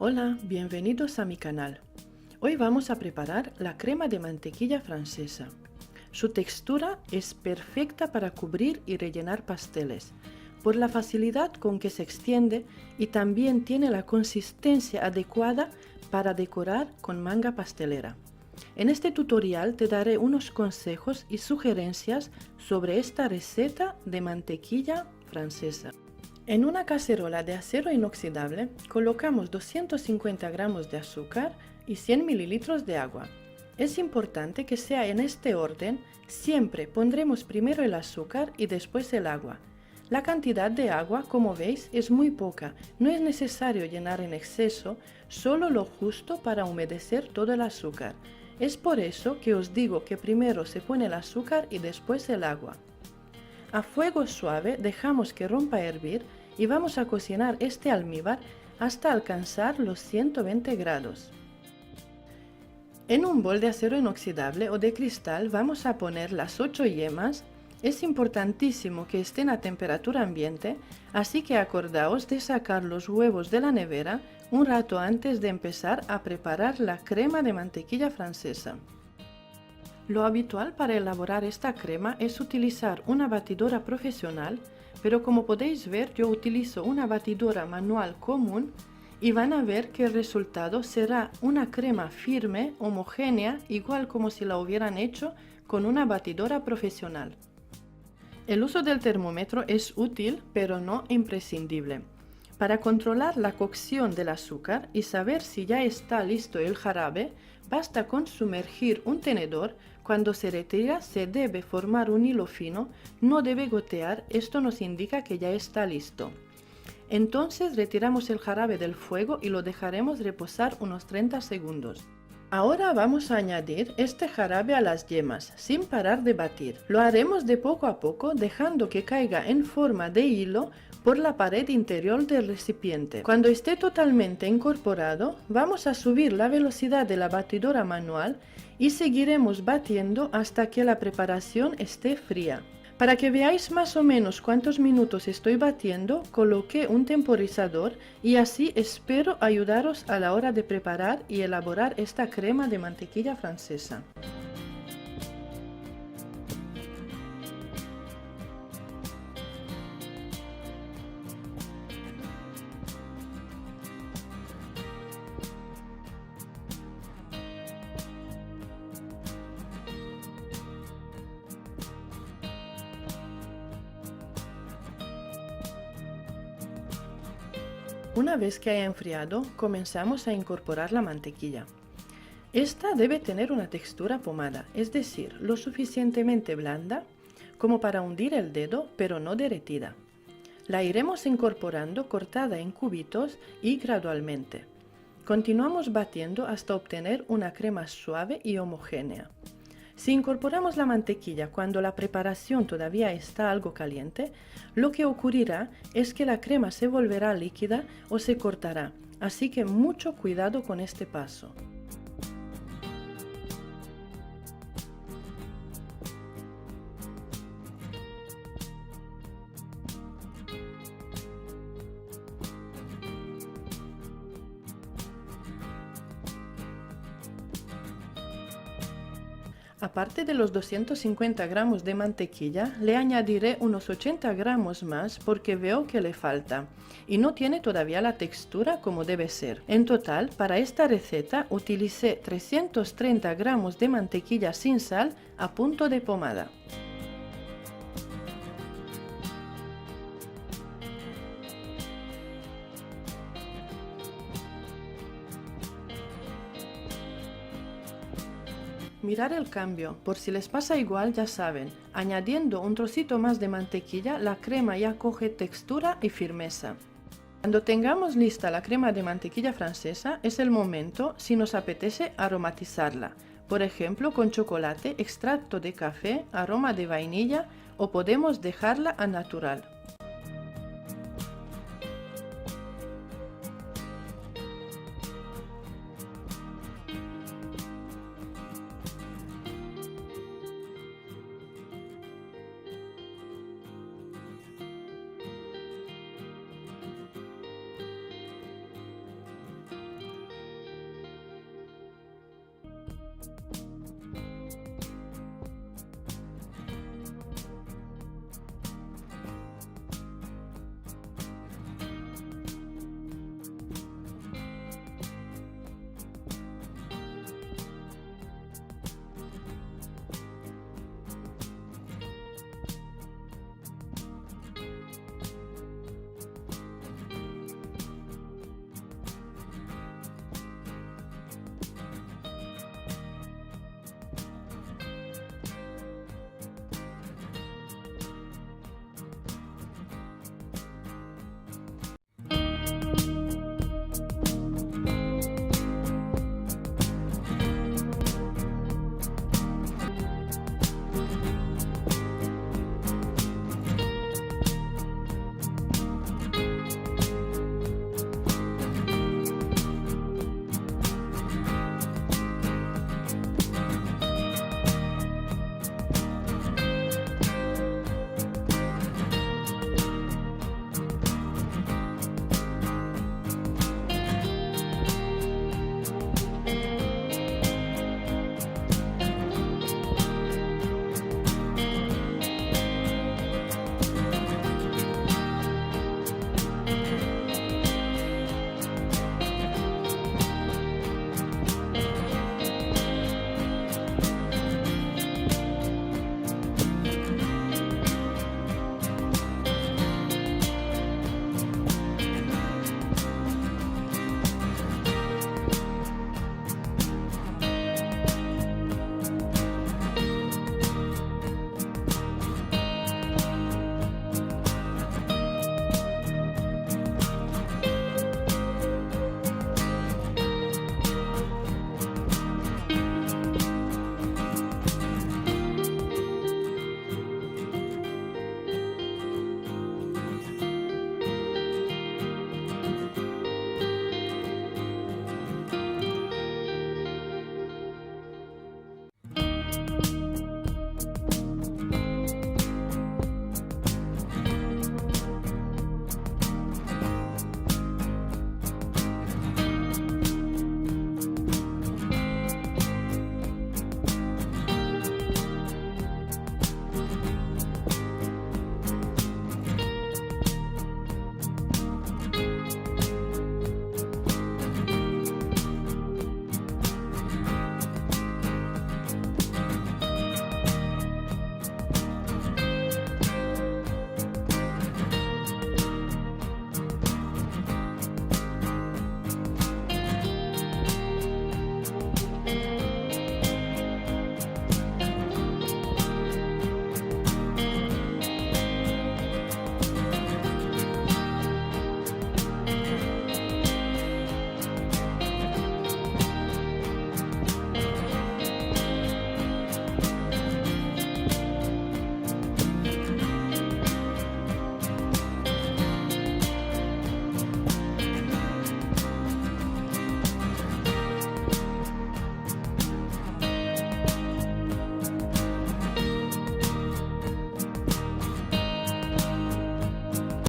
Hola, bienvenidos a mi canal. Hoy vamos a preparar la crema de mantequilla francesa. Su textura es perfecta para cubrir y rellenar pasteles, por la facilidad con que se extiende y también tiene la consistencia adecuada para decorar con manga pastelera. En este tutorial te daré unos consejos y sugerencias sobre esta receta de mantequilla francesa. En una cacerola de acero inoxidable colocamos 250 gramos de azúcar y 100 mililitros de agua. Es importante que sea en este orden, siempre pondremos primero el azúcar y después el agua. La cantidad de agua, como veis, es muy poca, no es necesario llenar en exceso, solo lo justo para humedecer todo el azúcar. Es por eso que os digo que primero se pone el azúcar y después el agua. A fuego suave dejamos que rompa a hervir y vamos a cocinar este almíbar hasta alcanzar los 120 grados. En un bol de acero inoxidable o de cristal vamos a poner las 8 yemas. Es importantísimo que estén a temperatura ambiente, así que acordaos de sacar los huevos de la nevera un rato antes de empezar a preparar la crema de mantequilla francesa. Lo habitual para elaborar esta crema es utilizar una batidora profesional, pero como podéis ver yo utilizo una batidora manual común y van a ver que el resultado será una crema firme, homogénea, igual como si la hubieran hecho con una batidora profesional. El uso del termómetro es útil, pero no imprescindible. Para controlar la cocción del azúcar y saber si ya está listo el jarabe, basta con sumergir un tenedor. Cuando se retira se debe formar un hilo fino, no debe gotear, esto nos indica que ya está listo. Entonces retiramos el jarabe del fuego y lo dejaremos reposar unos 30 segundos. Ahora vamos a añadir este jarabe a las yemas, sin parar de batir. Lo haremos de poco a poco, dejando que caiga en forma de hilo por la pared interior del recipiente. Cuando esté totalmente incorporado, vamos a subir la velocidad de la batidora manual y seguiremos batiendo hasta que la preparación esté fría. Para que veáis más o menos cuántos minutos estoy batiendo, coloqué un temporizador y así espero ayudaros a la hora de preparar y elaborar esta crema de mantequilla francesa. Una vez que haya enfriado, comenzamos a incorporar la mantequilla. Esta debe tener una textura pomada, es decir, lo suficientemente blanda como para hundir el dedo, pero no derretida. La iremos incorporando cortada en cubitos y gradualmente. Continuamos batiendo hasta obtener una crema suave y homogénea. Si incorporamos la mantequilla cuando la preparación todavía está algo caliente, lo que ocurrirá es que la crema se volverá líquida o se cortará, así que mucho cuidado con este paso. Aparte de los 250 gramos de mantequilla, le añadiré unos 80 gramos más porque veo que le falta y no tiene todavía la textura como debe ser. En total, para esta receta utilicé 330 gramos de mantequilla sin sal a punto de pomada. Mirar el cambio, por si les pasa igual ya saben, añadiendo un trocito más de mantequilla la crema ya coge textura y firmeza. Cuando tengamos lista la crema de mantequilla francesa es el momento si nos apetece aromatizarla, por ejemplo con chocolate, extracto de café, aroma de vainilla o podemos dejarla a natural.